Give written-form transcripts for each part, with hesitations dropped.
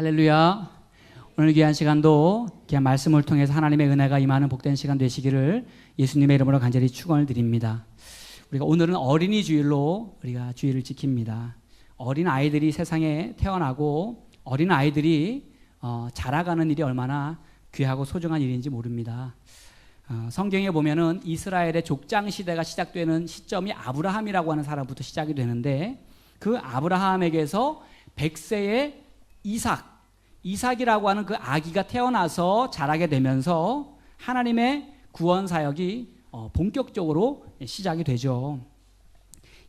할렐루야. 오늘 귀한 시간도 귀한 말씀을 통해서 하나님의 은혜가 임하는 복된 시간 되시기를 예수님의 이름으로 간절히 축원을 드립니다. 우리가 오늘은 어린이 주일로 우리가 주일을 지킵니다. 어린 아이들이 세상에 태어나고 어린 아이들이 자라가는 일이 얼마나 귀하고 소중한 일인지 모릅니다. 성경에 보면은 이스라엘의 족장 시대가 시작되는 시점이 아브라함이라고 하는 사람부터 시작이 되는데, 그 아브라함에게서 100세의 이삭이라고 하는 그 아기가 태어나서 자라게 되면서 하나님의 구원 사역이 본격적으로 시작이 되죠.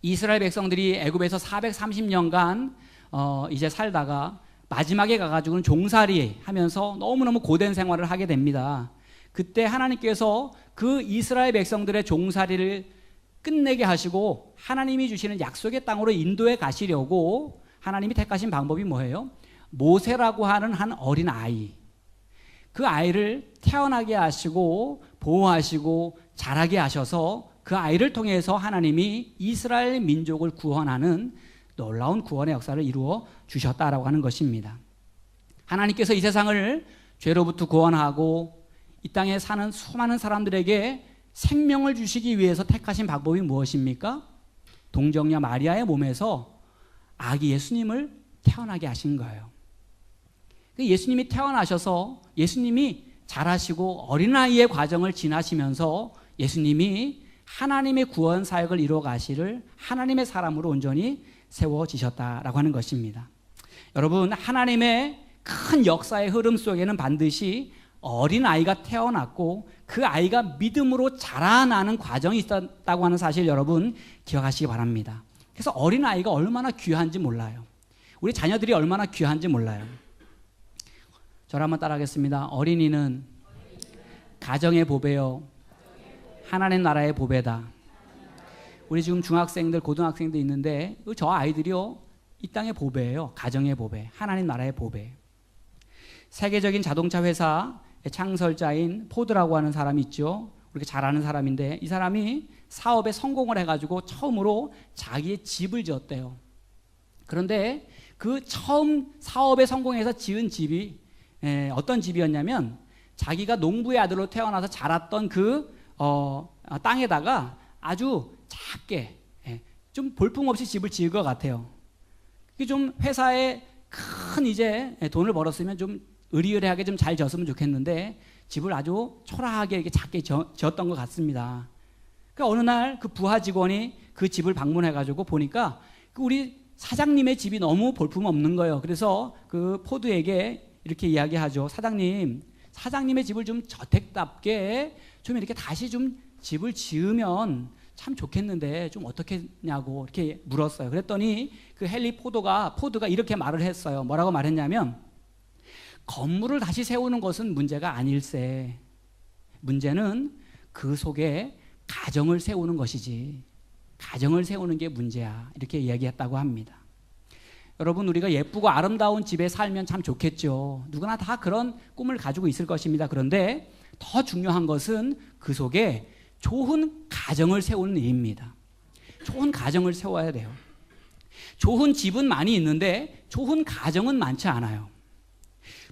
이스라엘 백성들이 애굽에서 430년간 이제 살다가 마지막에 가가지고는 종살이 하면서 너무너무 고된 생활을 하게 됩니다. 그때 하나님께서 그 이스라엘 백성들의 종살이를 끝내게 하시고 하나님이 주시는 약속의 땅으로 인도해 가시려고 하나님이 택하신 방법이 뭐예요? 모세라고 하는 한 어린 아이, 그 아이를 태어나게 하시고 보호하시고 자라게 하셔서 그 아이를 통해서 하나님이 이스라엘 민족을 구원하는 놀라운 구원의 역사를 이루어 주셨다라고 하는 것입니다. 하나님께서 이 세상을 죄로부터 구원하고 이 땅에 사는 수많은 사람들에게 생명을 주시기 위해서 택하신 방법이 무엇입니까? 동정녀 마리아의 몸에서 아기 예수님을 태어나게 하신 거예요. 예수님이 태어나셔서 예수님이 자라시고 어린아이의 과정을 지나시면서 예수님이 하나님의 구원 사역을 이루어 가시를 하나님의 사람으로 온전히 세워지셨다라고 하는 것입니다. 여러분, 하나님의 큰 역사의 흐름 속에는 반드시 어린아이가 태어났고 그 아이가 믿음으로 자라나는 과정이 있었다고 하는 사실 여러분 기억하시기 바랍니다. 그래서 어린아이가 얼마나 귀한지 몰라요. 우리 자녀들이 얼마나 귀한지 몰라요. 저를 한번 따라하겠습니다. 어린이는 가정의 보배요, 하나님 나라의 보배다. 우리 지금 중학생들, 고등학생들 있는데 저 아이들이요, 이 땅의 보배예요. 가정의 보배, 하나님 나라의 보배. 세계적인 자동차 회사 창설자인 포드라고 하는 사람이 있죠. 우리가 잘 아는 사람인데 이 사람이 사업에 성공을 해가지고 처음으로 자기의 집을 지었대요. 그런데 그 처음 사업에 성공해서 지은 집이 어떤 집이었냐면 자기가 농부의 아들로 태어나서 자랐던 그 땅에다가 아주 작게 좀 볼품없이 집을 지을 것 같아요. 좀 회사에 큰 이제 돈을 벌었으면 좀 의리의리하게 좀 잘 지었으면 좋겠는데 집을 아주 초라하게 이렇게 작게 지었던 것 같습니다. 그러니까 어느 날 그 부하 직원이 그 집을 방문해가지고 보니까 우리 사장님의 집이 너무 볼품없는 거예요. 그래서 그 포드에게 이렇게 이야기하죠. 사장님의 집을 좀 저택답게 좀 이렇게 다시 좀 집을 지으면 참 좋겠는데 좀 어떻게 했냐고 이렇게 물었어요. 그랬더니 그 헨리 포드가 이렇게 말을 했어요. 뭐라고 말했냐면, 건물을 다시 세우는 것은 문제가 아닐세. 문제는 그 속에 가정을 세우는 것이지. 가정을 세우는 게 문제야. 이렇게 이야기했다고 합니다. 여러분, 우리가 예쁘고 아름다운 집에 살면 참 좋겠죠. 누구나 다 그런 꿈을 가지고 있을 것입니다. 그런데 더 중요한 것은 그 속에 좋은 가정을 세우는 일입니다. 좋은 가정을 세워야 돼요. 좋은 집은 많이 있는데 좋은 가정은 많지 않아요.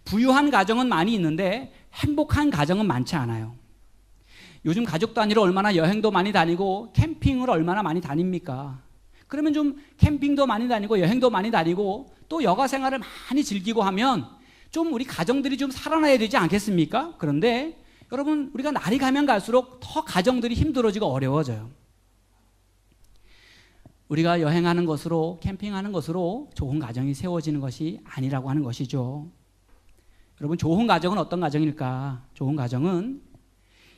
부유한 가정은 많이 있는데 행복한 가정은 많지 않아요. 요즘 가족 단위로 얼마나 여행도 많이 다니고 캠핑을 얼마나 많이 다닙니까? 그러면 좀 캠핑도 많이 다니고 여행도 많이 다니고 또 여가 생활을 많이 즐기고 하면 좀 우리 가정들이 좀 살아나야 되지 않겠습니까? 그런데 여러분, 우리가 날이 가면 갈수록 더 가정들이 힘들어지고 어려워져요. 우리가 여행하는 것으로, 캠핑하는 것으로 좋은 가정이 세워지는 것이 아니라고 하는 것이죠. 여러분, 좋은 가정은 어떤 가정일까? 좋은 가정은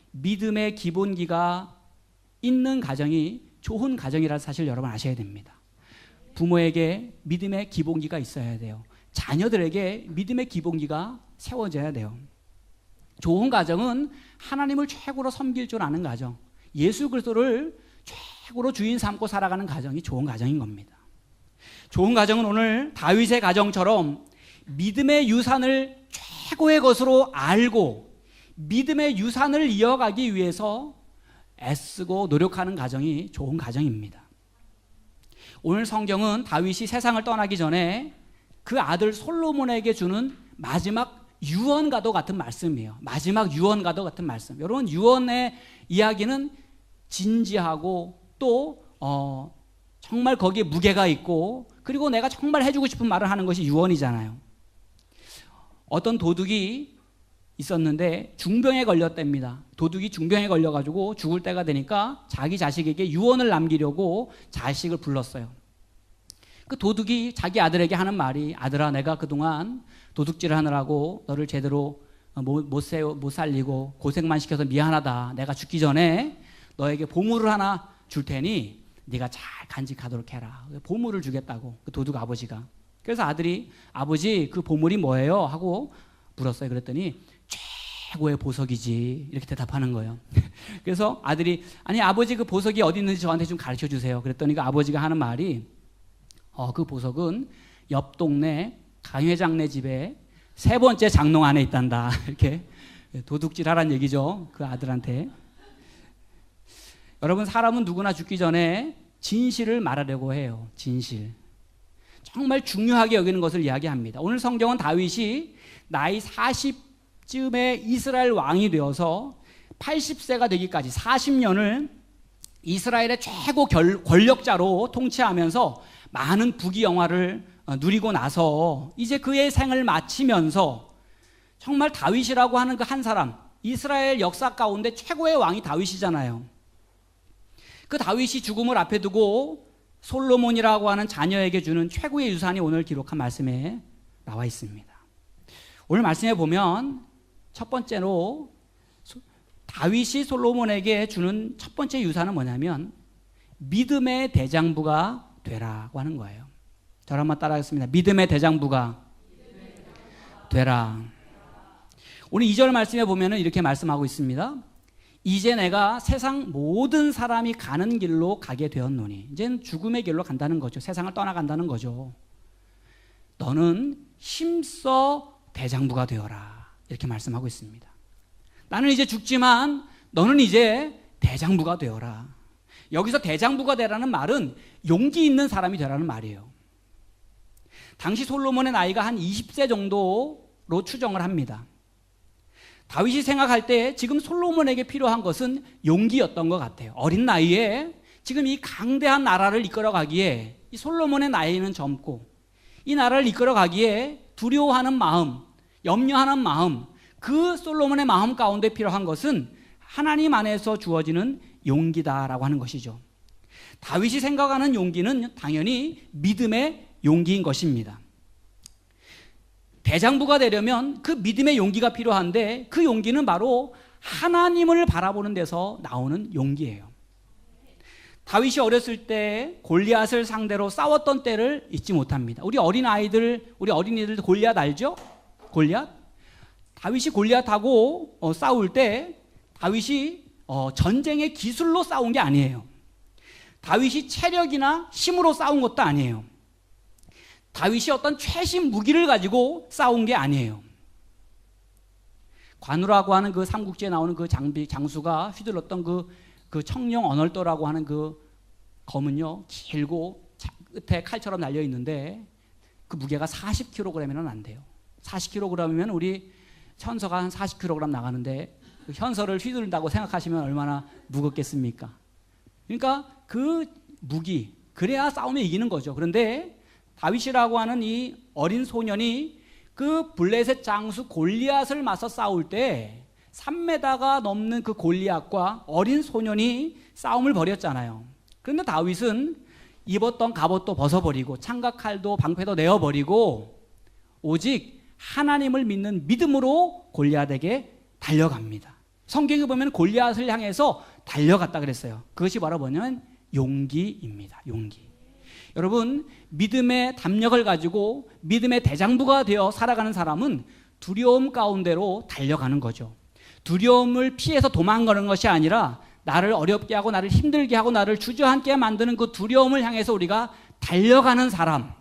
믿음의 기본기가 있는 가정이 좋은 가정이라는 사실 여러분 아셔야 됩니다. 부모에게 믿음의 기본기가 있어야 돼요. 자녀들에게 믿음의 기본기가 세워져야 돼요. 좋은 가정은 하나님을 최고로 섬길 줄 아는 가정, 예수 그리스도를 최고로 주인 삼고 살아가는 가정이 좋은 가정인 겁니다. 좋은 가정은 오늘 다윗의 가정처럼 믿음의 유산을 최고의 것으로 알고 믿음의 유산을 이어가기 위해서 애쓰고 노력하는 가정이 좋은 가정입니다. 오늘 성경은 다윗이 세상을 떠나기 전에 그 아들 솔로몬에게 주는 마지막 유언과도 같은 말씀이에요. 마지막 유언과도 같은 말씀. 여러분, 유언의 이야기는 진지하고 또 정말 거기에 무게가 있고, 그리고 내가 정말 해주고 싶은 말을 하는 것이 유언이잖아요. 어떤 도둑이 있었는데 중병에 걸렸답니다. 도둑이 중병에 걸려가지고 죽을 때가 되니까 자기 자식에게 유언을 남기려고 자식을 불렀어요. 그 도둑이 자기 아들에게 하는 말이, 아들아, 내가 그동안 도둑질을 하느라고 너를 제대로 못 살리고 고생만 시켜서 미안하다. 내가 죽기 전에 너에게 보물을 하나 줄 테니 네가 잘 간직하도록 해라. 보물을 주겠다고, 그 도둑 아버지가. 그래서 아들이, 아버지, 그 보물이 뭐예요? 하고 물었어요. 그랬더니 최고의 보석이지, 이렇게 대답하는 거예요. 그래서 아들이, 아니 아버지, 그 보석이 어디 있는지 저한테 좀 가르쳐 주세요. 그랬더니 그 아버지가 하는 말이, 그 보석은 옆 동네 강 회장네 집에 3번째 장롱 안에 있단다. 이렇게 도둑질 하란 얘기죠, 그 아들한테. 여러분, 사람은 누구나 죽기 전에 진실을 말하려고 해요. 진실. 정말 중요하게 여기는 것을 이야기합니다. 오늘 성경은 다윗이 나이 40쯤에 이스라엘 왕이 되어서 80세가 되기까지 40년을 이스라엘의 최고 권력자로 통치하면서 많은 부귀영화를 누리고 나서 이제 그의 생을 마치면서 정말 다윗이라고 하는 그 한 사람, 이스라엘 역사 가운데 최고의 왕이 다윗이잖아요. 그 다윗이 죽음을 앞에 두고 솔로몬이라고 하는 자녀에게 주는 최고의 유산이 오늘 기록한 말씀에 나와 있습니다. 오늘 말씀에 보면 첫 번째로 다윗이 솔로몬에게 주는 첫 번째 유산은 뭐냐면 믿음의 대장부가 되라고 하는 거예요. 저를 한번 따라하겠습니다. 믿음의 대장부가 되라. 오늘 2절 말씀에 보면 이렇게 말씀하고 있습니다. 이제 내가 세상 모든 사람이 가는 길로 가게 되었노니, 이제는 죽음의 길로 간다는 거죠. 세상을 떠나간다는 거죠. 너는 힘써 대장부가 되어라, 이렇게 말씀하고 있습니다. 나는 이제 죽지만 너는 이제 대장부가 되어라. 여기서 대장부가 되라는 말은 용기 있는 사람이 되라는 말이에요. 당시 솔로몬의 나이가 한 20세 정도로 추정을 합니다. 다윗이 생각할 때 지금 솔로몬에게 필요한 것은 용기였던 것 같아요. 어린 나이에 지금 이 강대한 나라를 이끌어가기에, 이 솔로몬의 나이는 젊고 이 나라를 이끌어가기에 두려워하는 마음, 염려하는 마음, 그 솔로몬의 마음 가운데 필요한 것은 하나님 안에서 주어지는 용기다라고 하는 것이죠. 다윗이 생각하는 용기는 당연히 믿음의 용기인 것입니다. 대장부가 되려면 그 믿음의 용기가 필요한데, 그 용기는 바로 하나님을 바라보는 데서 나오는 용기예요. 다윗이 어렸을 때 골리앗을 상대로 싸웠던 때를 잊지 못합니다. 우리 어린이들 골리앗 알죠? 골리앗? 다윗이 골리앗하고 싸울 때 다윗이 전쟁의 기술로 싸운 게 아니에요. 다윗이 체력이나 힘으로 싸운 것도 아니에요. 다윗이 어떤 최신 무기를 가지고 싸운 게 아니에요. 관우라고 하는 그 삼국지에 나오는 그 장수가 휘둘렀던 그 청룡 언얼도라고 하는 그 검은요, 길고 끝에 칼처럼 달려 있는데 그 무게가 40kg이면 안 돼요. 40kg이면 우리 현서가 한 40kg 나가는데 그 현서를 휘두른다고 생각하시면 얼마나 무겁겠습니까? 그러니까 그 무기, 그래야 싸움에 이기는 거죠. 그런데 다윗이라고 하는 이 어린 소년이 그 블레셋 장수 골리앗을 맞서 싸울 때 3m가 넘는 그 골리앗과 어린 소년이 싸움을 벌였잖아요. 그런데 다윗은 입었던 갑옷도 벗어버리고 창각칼도 방패도 내어버리고 오직 하나님을 믿는 믿음으로 골리앗에게 달려갑니다. 성경에 보면 골리앗을 향해서 달려갔다 그랬어요. 그것이 바로 뭐냐면 용기입니다. 용기. 여러분, 믿음의 담력을 가지고 믿음의 대장부가 되어 살아가는 사람은 두려움 가운데로 달려가는 거죠. 두려움을 피해서 도망가는 것이 아니라 나를 어렵게 하고 나를 힘들게 하고 나를 주저앉게 만드는 그 두려움을 향해서 우리가 달려가는 사람,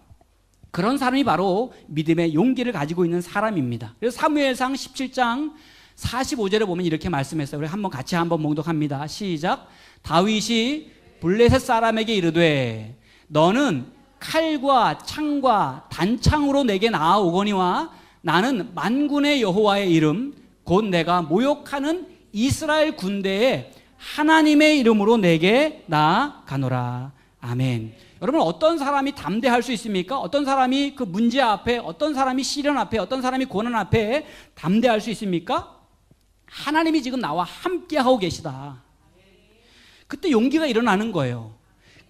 그런 사람이 바로 믿음의 용기를 가지고 있는 사람입니다. 그래서 사무엘상 17장 45절에 보면 이렇게 말씀했어요. 우리 같이 한번 봉독합니다. 시작. 다윗이 블레셋 사람에게 이르되 너는 칼과 창과 단창으로 내게 나아오거니와 나는 만군의 여호와의 이름 곧 내가 모욕하는 이스라엘 군대의 하나님의 이름으로 내게 나아가노라. 아멘. 여러분, 어떤 사람이 담대할 수 있습니까? 어떤 사람이 그 문제 앞에, 어떤 사람이 시련 앞에, 어떤 사람이 고난 앞에 담대할 수 있습니까? 하나님이 지금 나와 함께하고 계시다. 그때 용기가 일어나는 거예요.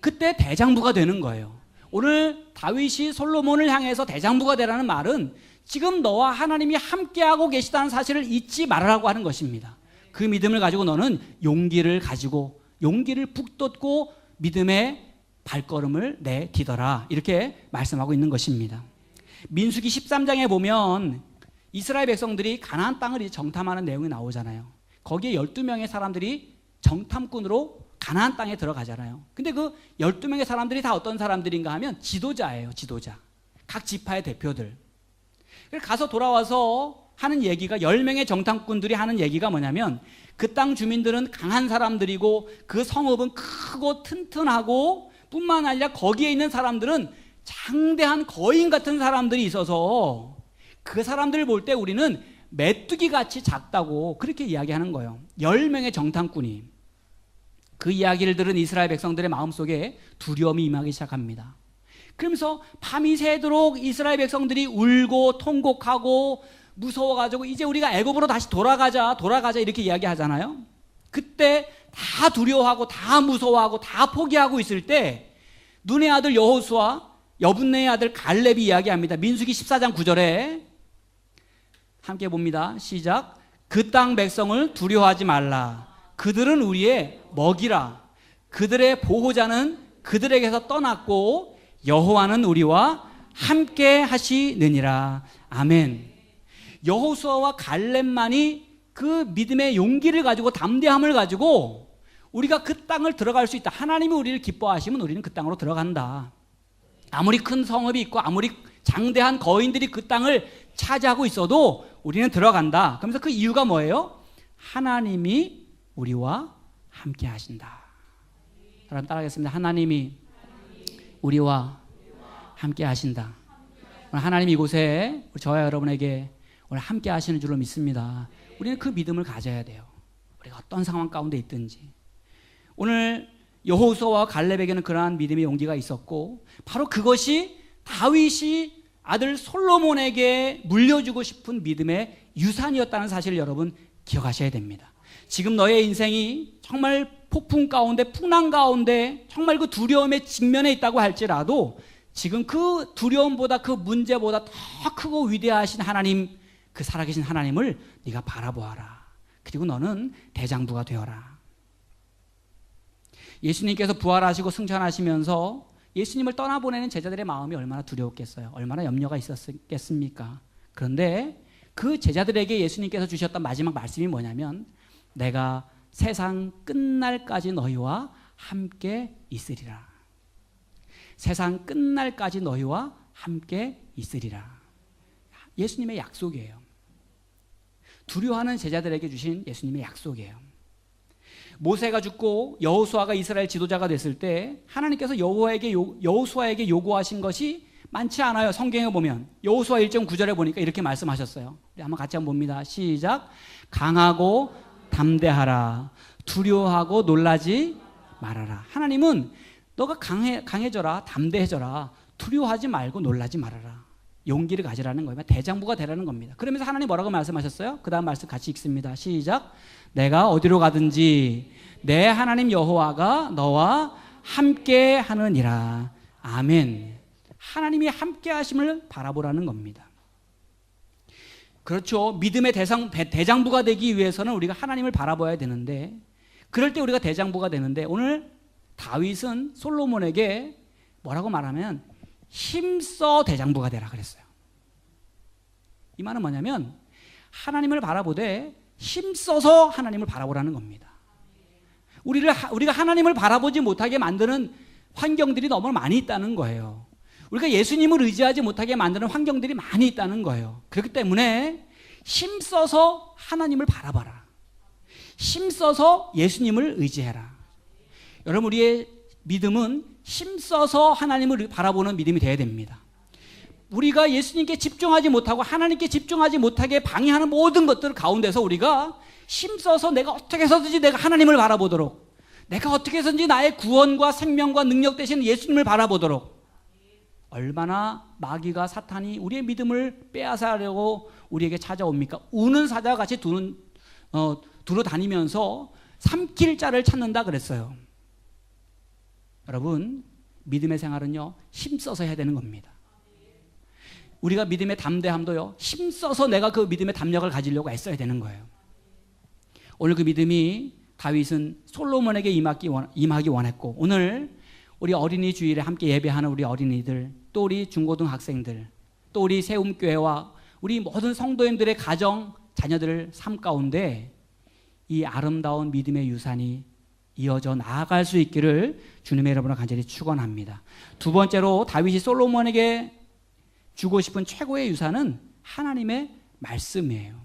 그때 대장부가 되는 거예요. 오늘 다윗이 솔로몬을 향해서 대장부가 되라는 말은 지금 너와 하나님이 함께하고 계시다는 사실을 잊지 말라고 하는 것입니다. 그 믿음을 가지고 너는 용기를 가지고 용기를 북돋고 믿음의 발걸음을 내디뎌라, 이렇게 말씀하고 있는 것입니다. 민수기 13장에 보면 이스라엘 백성들이 가나안 땅을 이제 정탐하는 내용이 나오잖아요. 거기에 12명의 사람들이 정탐꾼으로 가나안 땅에 들어가잖아요. 근데 그 12명의 사람들이 다 어떤 사람들인가 하면 지도자예요. 지도자. 각 지파의 대표들. 가서 돌아와서 하는 얘기가, 10명의 정탐꾼들이 하는 얘기가 뭐냐면 그 땅 주민들은 강한 사람들이고 그 성읍은 크고 튼튼하고 뿐만 아니라 거기에 있는 사람들은 장대한 거인 같은 사람들이 있어서 그 사람들을 볼 때 우리는 메뚜기 같이 작다고 그렇게 이야기하는 거예요. 10명의 정탐꾼이. 그 이야기를 들은 이스라엘 백성들의 마음속에 두려움이 임하기 시작합니다. 그러면서 밤이 새도록 이스라엘 백성들이 울고 통곡하고 무서워가지고 이제 우리가 애굽으로 다시 돌아가자 이렇게 이야기하잖아요. 그때 다 두려워하고 다 무서워하고 다 포기하고 있을 때 눈의 아들 여호수아, 여분네의 아들 갈렙이 이야기합니다. 민수기 14장 9절에 함께 봅니다. 시작. 그 땅 백성을 두려워하지 말라. 그들은 우리의 먹이라. 그들의 보호자는 그들에게서 떠났고 여호와는 우리와 함께 하시느니라. 아멘. 여호수아와 갈렙만이 그 믿음의 용기를 가지고 담대함을 가지고 우리가 그 땅을 들어갈 수 있다. 하나님이 우리를 기뻐하시면 우리는 그 땅으로 들어간다. 아무리 큰 성읍이 있고 아무리 장대한 거인들이 그 땅을 차지하고 있어도 우리는 들어간다. 그러면서 그 이유가 뭐예요? 하나님이 우리와 함께 하신다. 여러분 따라하겠습니다. 하나님이 우리와 함께 하신다. 오늘 하나님 이곳에 저와 여러분에게 오늘 함께 하시는 줄로 믿습니다. 우리는 그 믿음을 가져야 돼요. 우리가 어떤 상황 가운데 있든지. 오늘 여호수아와 갈렙에게는 그러한 믿음의 용기가 있었고 바로 그것이 다윗이 아들 솔로몬에게 물려주고 싶은 믿음의 유산이었다는 사실을 여러분 기억하셔야 됩니다. 지금 너의 인생이 정말 폭풍 가운데, 풍랑 가운데 정말 그 두려움의 직면에 있다고 할지라도 지금 그 두려움보다 그 문제보다 더 크고 위대하신 하나님, 그 살아계신 하나님을 네가 바라보아라. 그리고 너는 대장부가 되어라. 예수님께서 부활하시고 승천하시면서 예수님을 떠나보내는 제자들의 마음이 얼마나 두려웠겠어요. 얼마나 염려가 있었겠습니까? 그런데 그 제자들에게 예수님께서 주셨던 마지막 말씀이 뭐냐면 내가 세상 끝날까지 너희와 함께 있으리라. 세상 끝날까지 너희와 함께 있으리라. 예수님의 약속이에요. 두려워하는 제자들에게 주신 예수님의 약속이에요. 모세가 죽고 여호수아가 이스라엘 지도자가 됐을 때 하나님께서 여호수아에게 요구하신 것이 많지 않아요. 성경에 보면 여호수아 1장 9절에 보니까 이렇게 말씀하셨어요. 우리 한번 같이 한번 봅니다. 시작. 강하고 담대하라. 두려워하고 놀라지 말아라. 하나님은 너가 강해져라. 담대해져라. 두려워하지 말고 놀라지 말아라. 용기를 가지라는 거예요. 대장부가 되라는 겁니다. 그러면서 하나님 뭐라고 말씀하셨어요? 그 다음 말씀 같이 읽습니다. 시작. 내가 어디로 가든지 내 하나님 여호와가 너와 함께 하느니라. 아멘. 하나님이 함께 하심을 바라보라는 겁니다. 그렇죠. 믿음의 대장부가 되기 위해서는 우리가 하나님을 바라봐야 되는데 그럴 때 우리가 대장부가 되는데 오늘 다윗은 솔로몬에게 뭐라고 말하면 힘써 대장부가 되라 그랬어요. 이 말은 뭐냐면 하나님을 바라보되 힘써서 하나님을 바라보라는 겁니다. 우리가 하나님을 바라보지 못하게 만드는 환경들이 너무 많이 있다는 거예요. 우리가 예수님을 의지하지 못하게 만드는 환경들이 많이 있다는 거예요. 그렇기 때문에 힘써서 하나님을 바라봐라. 힘써서 예수님을 의지해라. 여러분 우리의 믿음은 힘써서 하나님을 바라보는 믿음이 되어야 됩니다. 우리가 예수님께 집중하지 못하고 하나님께 집중하지 못하게 방해하는 모든 것들 가운데서 우리가 힘써서 내가 어떻게 해서든지 내가 하나님을 바라보도록, 내가 어떻게 해서든지 나의 구원과 생명과 능력 되신 예수님을 바라보도록, 얼마나 마귀가 사탄이 우리의 믿음을 빼앗으려고 우리에게 찾아옵니까? 우는 사자와 같이 두루 다니면서 삼킬 자를 찾는다 그랬어요. 여러분, 믿음의 생활은요, 힘써서 해야 되는 겁니다. 우리가 믿음의 담대함도요, 힘써서 내가 그 믿음의 담력을 가지려고 애써야 되는 거예요. 오늘 그 믿음이 다윗은 솔로몬에게 임하기 원했고, 오늘 우리 어린이 주일에 함께 예배하는 우리 어린이들, 또 우리 중고등학생들, 또 우리 세움교회와 우리 모든 성도님들의 가정, 자녀들 삶 가운데 이 아름다운 믿음의 유산이 이어져 나아갈 수 있기를 주님의 이름으로 간절히 축원합니다. 두 번째로 다윗이 솔로몬에게 주고 싶은 최고의 유산은 하나님의 말씀이에요.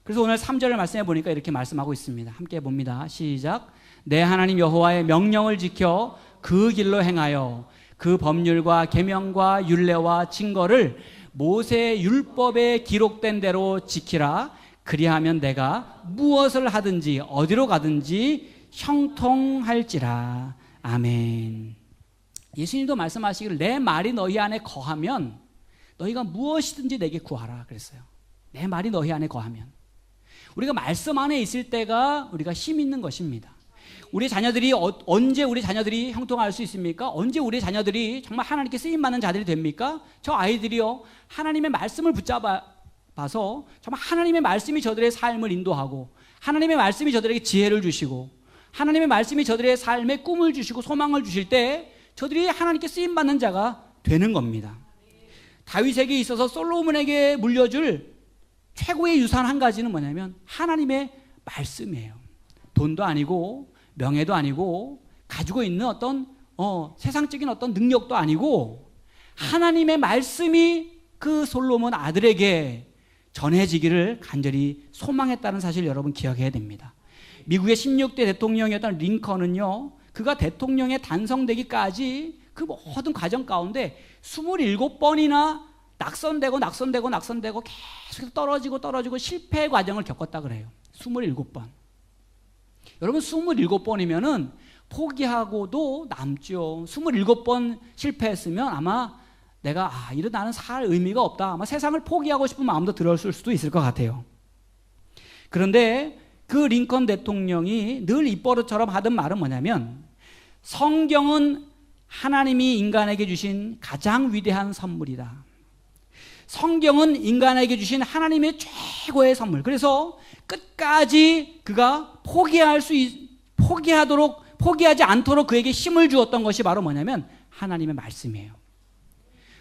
그래서 오늘 3절을 말씀해 보니까 이렇게 말씀하고 있습니다. 함께 봅니다. 시작. 내 하나님 여호와의 명령을 지켜 그 길로 행하여 그 법률과 계명과 율례와 증거를 모세의 율법에 기록된 대로 지키라. 그리하면 내가 무엇을 하든지 어디로 가든지 형통할지라. 아멘. 예수님도 말씀하시기를 내 말이 너희 안에 거하면 너희가 무엇이든지 내게 구하라 그랬어요. 내 말이 너희 안에 거하면. 우리가 말씀 안에 있을 때가 우리가 힘 있는 것입니다. 우리 자녀들이 언제 우리 자녀들이 형통할 수 있습니까? 언제 우리 자녀들이 정말 하나님께 쓰임받는 자들이 됩니까? 저 아이들이요, 하나님의 말씀을 붙잡아서 정말 하나님의 말씀이 저들의 삶을 인도하고, 하나님의 말씀이 저들에게 지혜를 주시고, 하나님의 말씀이 저들의 삶에 꿈을 주시고 소망을 주실 때 저들이 하나님께 쓰임받는 자가 되는 겁니다. 다윗에게 있어서 솔로몬에게 물려줄 최고의 유산 한 가지는 뭐냐면 하나님의 말씀이에요. 돈도 아니고 명예도 아니고 가지고 있는 어떤 세상적인 어떤 능력도 아니고 하나님의 말씀이 그 솔로몬 아들에게 전해지기를 간절히 소망했다는 사실 여러분 기억해야 됩니다. 미국의 16대 대통령이었던 링컨은요, 그가 대통령에 단성되기까지 그 모든 과정 가운데 27번이나 낙선되고 계속 떨어지고 실패의 과정을 겪었다 그래요. 27번. 여러분 27번이면은 포기하고도 남죠. 27번 실패했으면 아마 내가 이런 나는 살 의미가 없다. 아마 세상을 포기하고 싶은 마음도 들었을 수도 있을 것 같아요. 그런데 그 링컨 대통령이 늘 입버릇처럼 하던 말은 뭐냐면 성경은 하나님이 인간에게 주신 가장 위대한 선물이다. 성경은 인간에게 주신 하나님의 최고의 선물. 그래서 끝까지 그가 포기하지 않도록 그에게 힘을 주었던 것이 바로 뭐냐면 하나님의 말씀이에요.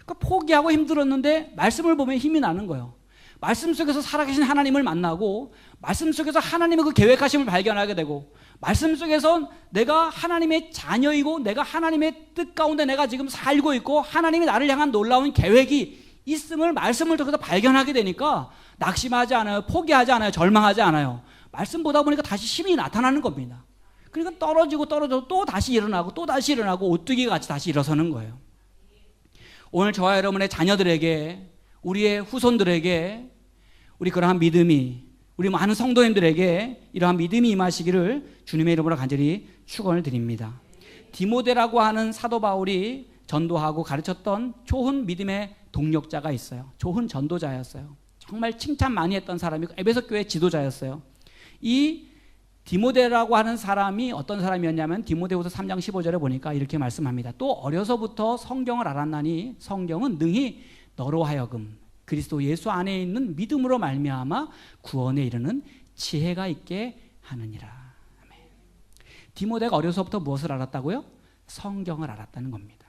그러니까 포기하고 힘들었는데 말씀을 보면 힘이 나는 거예요. 말씀 속에서 살아계신 하나님을 만나고 말씀 속에서 하나님의 그 계획하심을 발견하게 되고 말씀 속에서 내가 하나님의 자녀이고 내가 하나님의 뜻 가운데 내가 지금 살고 있고 하나님이 나를 향한 놀라운 계획이 있음을 말씀을 통해서 발견하게 되니까 낙심하지 않아요. 포기하지 않아요. 절망하지 않아요. 말씀 보다 보니까 다시 힘이 나타나는 겁니다. 그러니까 떨어지고 또 다시 일어나고 또 다시 일어나고 오뚜기 같이 다시 일어서는 거예요. 오늘 저와 여러분의 자녀들에게 우리의 후손들에게 우리 그러한 믿음이 우리 많은 성도님들에게 이러한 믿음이 임하시기를 주님의 이름으로 간절히 축원을 드립니다. 디모데라고 하는 사도 바울이 전도하고 가르쳤던 좋은 믿음의 동력자가 있어요. 좋은 전도자였어요. 정말 칭찬 많이 했던 사람이고 에베소 교회 지도자였어요. 이 디모데라고 하는 사람이 어떤 사람이었냐면 디모데후서 3장 15절에 보니까 이렇게 말씀합니다. 또 어려서부터 성경을 알았나니 성경은 능히 너로 하여금 그리스도 예수 안에 있는 믿음으로 말미암아 구원에 이르는 지혜가 있게 하느니라. 아멘. 디모데가 어려서부터 무엇을 알았다고요? 성경을 알았다는 겁니다.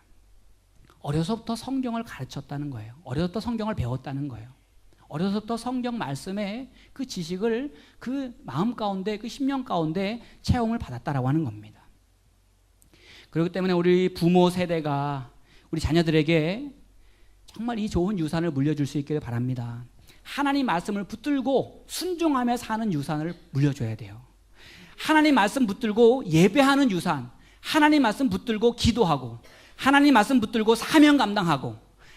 어려서부터 성경을 가르쳤다는 거예요. 어려서부터 성경을 배웠다는 거예요. 어려서부터 성경 말씀의 그 지식을 그 마음 가운데 그 심령 가운데 체험을 받았다라고 하는 겁니다. 그렇기 때문에 우리 부모 세대가 우리 자녀들에게 정말 이 좋은 유산을 물려줄 수 있기를 바랍니다. 하나님 말씀을 붙들고 순종하며 사는 유산을 물려줘야 돼요. 하나님 말씀 붙들고 예배하는 유산, 하나님 말씀 붙들고 기도하고, 하나님 말씀 붙들고 사명 감당하고,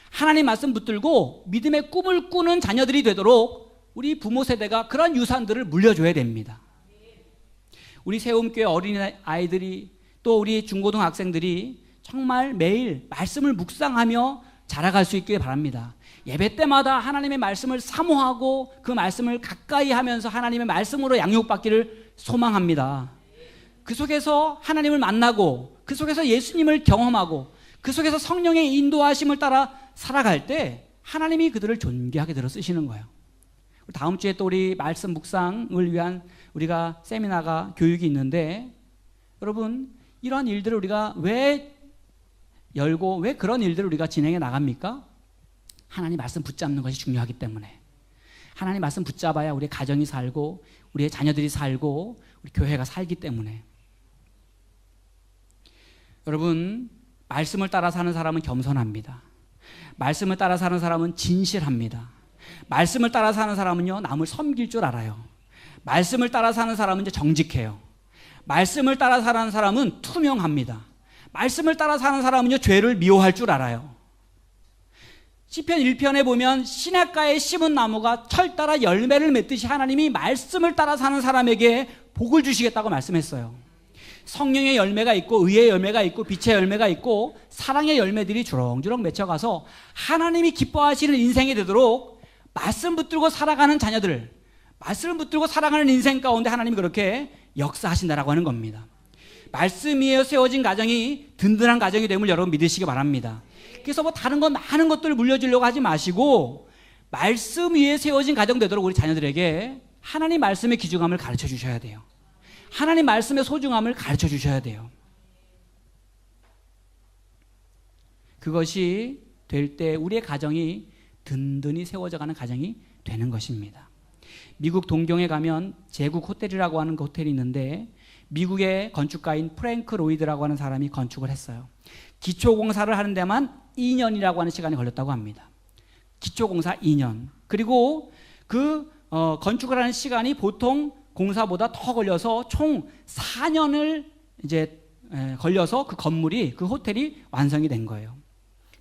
하나님 말씀 붙들고 믿음의 꿈을 꾸는 자녀들이 되도록 우리 부모 세대가 그런 유산들을 물려줘야 됩니다. 우리 세움교회 어린아이들이, 또 우리 중고등학생들이 정말 매일 말씀을 묵상하며 자라갈 수 있길 바랍니다. 예배 때마다 하나님의 말씀을 사모하고 그 말씀을 가까이 하면서 하나님의 말씀으로 양육받기를 소망합니다. 그 속에서 하나님을 만나고, 그 속에서 예수님을 경험하고, 그 속에서 성령의 인도하심을 따라 살아갈 때 하나님이 그들을 존귀하게 들어 쓰시는 거예요. 다음 주에 또 우리 말씀 묵상을 위한 우리가 세미나가 교육이 있는데, 여러분 이러한 일들을 우리가 왜 열고 왜 그런 일들을 우리가 진행해 나갑니까? 하나님 말씀 붙잡는 것이 중요하기 때문에. 하나님 말씀 붙잡아야 우리의 가정이 살고 우리의 자녀들이 살고 우리 교회가 살기 때문에. 여러분, 말씀을 따라 사는 사람은 겸손합니다. 말씀을 따라 사는 사람은 진실합니다. 말씀을 따라 사는 사람은요, 남을 섬길 줄 알아요. 말씀을 따라 사는 사람은 이제 정직해요. 말씀을 따라 사는 사람은 투명합니다. 말씀을 따라 사는 사람은요, 죄를 미워할 줄 알아요. 시편 1편에 보면 시냇가에 심은 나무가 철 따라 열매를 맺듯이 하나님이 말씀을 따라 사는 사람에게 복을 주시겠다고 말씀했어요. 성령의 열매가 있고 의의 열매가 있고 빛의 열매가 있고 사랑의 열매들이 주렁주렁 맺혀가서 하나님이 기뻐하시는 인생이 되도록 말씀 붙들고 살아가는 자녀들, 말씀을 붙들고 살아가는 인생 가운데 하나님이 그렇게 역사하신다라고 하는 겁니다. 말씀 위에 세워진 가정이 든든한 가정이 됨을 여러분 믿으시기 바랍니다. 그래서 뭐 다른 건 많은 것들을 물려주려고 하지 마시고 말씀 위에 세워진 가정 되도록 우리 자녀들에게 하나님 말씀의 귀중함을 가르쳐 주셔야 돼요. 하나님 말씀의 소중함을 가르쳐 주셔야 돼요. 그것이 될 때 우리의 가정이 든든히 세워져가는 가정이 되는 것입니다. 미국 동경에 가면 제국 호텔이라고 하는 그 호텔이 있는데 미국의 건축가인 프랭크 로이드라고 하는 사람이 건축을 했어요. 기초공사를 하는 데만 2년이라고 하는 시간이 걸렸다고 합니다. 기초공사 2년. 그리고 그 건축을 하는 시간이 보통 공사보다 더 걸려서 총 4년을 이제 걸려서 그 건물이, 그 호텔이 완성이 된 거예요.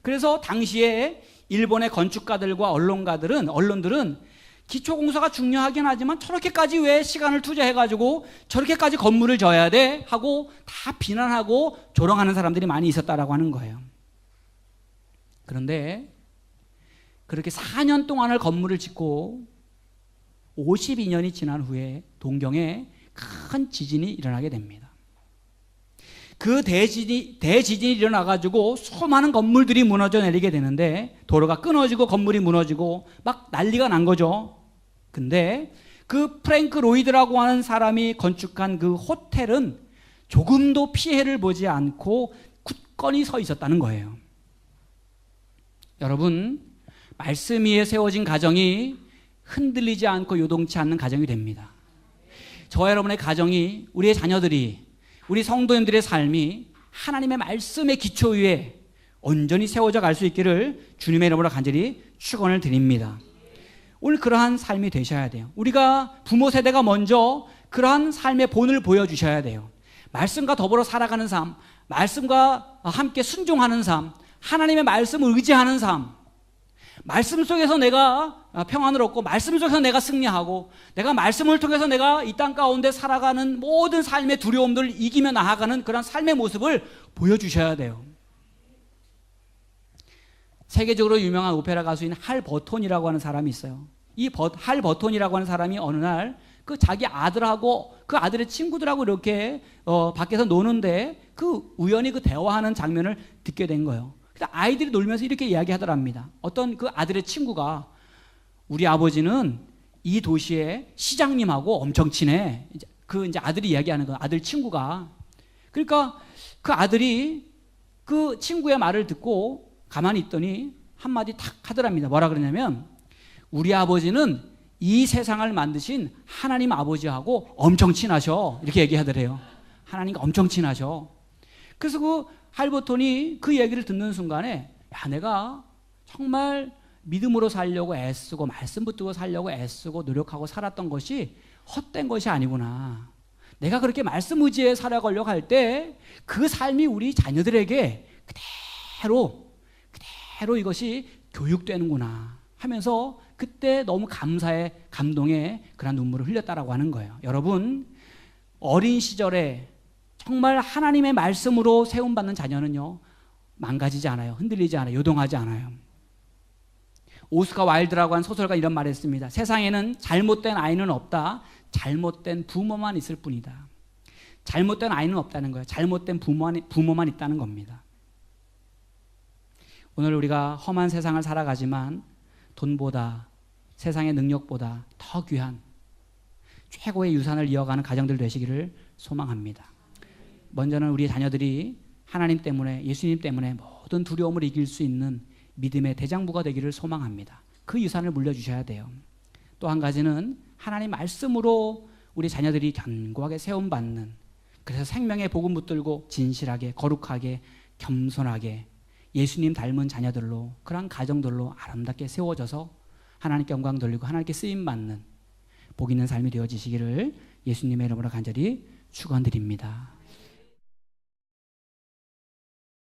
그래서 당시에 일본의 건축가들과 언론들은 기초공사가 중요하긴 하지만 저렇게까지 왜 시간을 투자해가지고 저렇게까지 건물을 져야 돼? 하고 다 비난하고 조롱하는 사람들이 많이 있었다라고 하는 거예요. 그런데 그렇게 4년 동안을 건물을 짓고 52년이 지난 후에 동경에 큰 지진이 일어나게 됩니다. 그 대지진이 일어나가지고 수많은 건물들이 무너져 내리게 되는데 도로가 끊어지고 건물이 무너지고 막 난리가 난 거죠. 근데 그 프랭크 로이드라고 하는 사람이 건축한 그 호텔은 조금도 피해를 보지 않고 굳건히 서 있었다는 거예요. 여러분, 말씀 위에 세워진 가정이 흔들리지 않고 요동치 않는 가정이 됩니다. 저와 여러분의 가정이, 우리의 자녀들이, 우리 성도님들의 삶이 하나님의 말씀의 기초 위에 온전히 세워져 갈 수 있기를 주님의 이름으로 간절히 축원을 드립니다. 오늘 그러한 삶이 되셔야 돼요. 우리가 부모 세대가 먼저 그러한 삶의 본을 보여주셔야 돼요. 말씀과 더불어 살아가는 삶, 말씀과 함께 순종하는 삶, 하나님의 말씀을 의지하는 삶, 말씀 속에서 내가 평안을 얻고 말씀 속에서 내가 승리하고 내가 말씀을 통해서 내가 이 땅 가운데 살아가는 모든 삶의 두려움들을 이기며 나아가는 그런 삶의 모습을 보여주셔야 돼요. 세계적으로 유명한 오페라 가수인 할 버톤이라고 하는 사람이 있어요. 이 할 버톤이라고 하는 사람이 어느 날 그 자기 아들하고 그 아들의 친구들하고 이렇게 밖에서 노는데 그 우연히 그 대화하는 장면을 듣게 된 거예요. 그래서 아이들이 놀면서 이렇게 이야기하더랍니다. 어떤 그 아들의 친구가 우리 아버지는 이 도시의 시장님하고 엄청 친해. 이제 아들이 이야기하는 거, 아들 친구가. 그러니까 그 아들이 그 친구의 말을 듣고 가만히 있더니 한마디 탁 하더랍니다. 뭐라 그러냐면 우리 아버지는 이 세상을 만드신 하나님 아버지하고 엄청 친하셔. 이렇게 얘기하더래요. 하나님과 엄청 친하셔. 그래서 그 할버톤이 그 얘기를 듣는 순간에 야, 내가 정말 믿음으로 살려고 애쓰고 말씀 붙들고 살려고 애쓰고 노력하고 살았던 것이 헛된 것이 아니구나. 내가 그렇게 말씀 의지에 살아가려고 할 때 그 삶이 우리 자녀들에게 그대로 이것이 교육되는구나 하면서 그때 너무 감사의 감동의 그런 눈물을 흘렸다라고 하는 거예요. 여러분, 어린 시절에 정말 하나님의 말씀으로 세움받는 자녀는요, 망가지지 않아요. 흔들리지 않아요. 요동하지 않아요. 오스카 와일드라고 한 소설가 이런 말을 했습니다. 세상에는 잘못된 아이는 없다. 잘못된 부모만 있을 뿐이다. 잘못된 아이는 없다는 거예요. 잘못된 부모만 있다는 겁니다. 오늘 우리가 험한 세상을 살아가지만 돈보다 세상의 능력보다 더 귀한 최고의 유산을 이어가는 가정들 되시기를 소망합니다. 먼저는 우리 자녀들이 하나님 때문에, 예수님 때문에 모든 두려움을 이길 수 있는 믿음의 대장부가 되기를 소망합니다. 그 유산을 물려주셔야 돼요. 또 한 가지는 하나님 말씀으로 우리 자녀들이 견고하게 세움받는, 그래서 생명의 복음 붙들고 진실하게, 거룩하게, 겸손하게 예수님 닮은 자녀들로, 그러한 가정들로 아름답게 세워져서 하나님께 영광 돌리고 하나님께 쓰임받는 복 있는 삶이 되어지시기를 예수님의 이름으로 간절히 축원드립니다.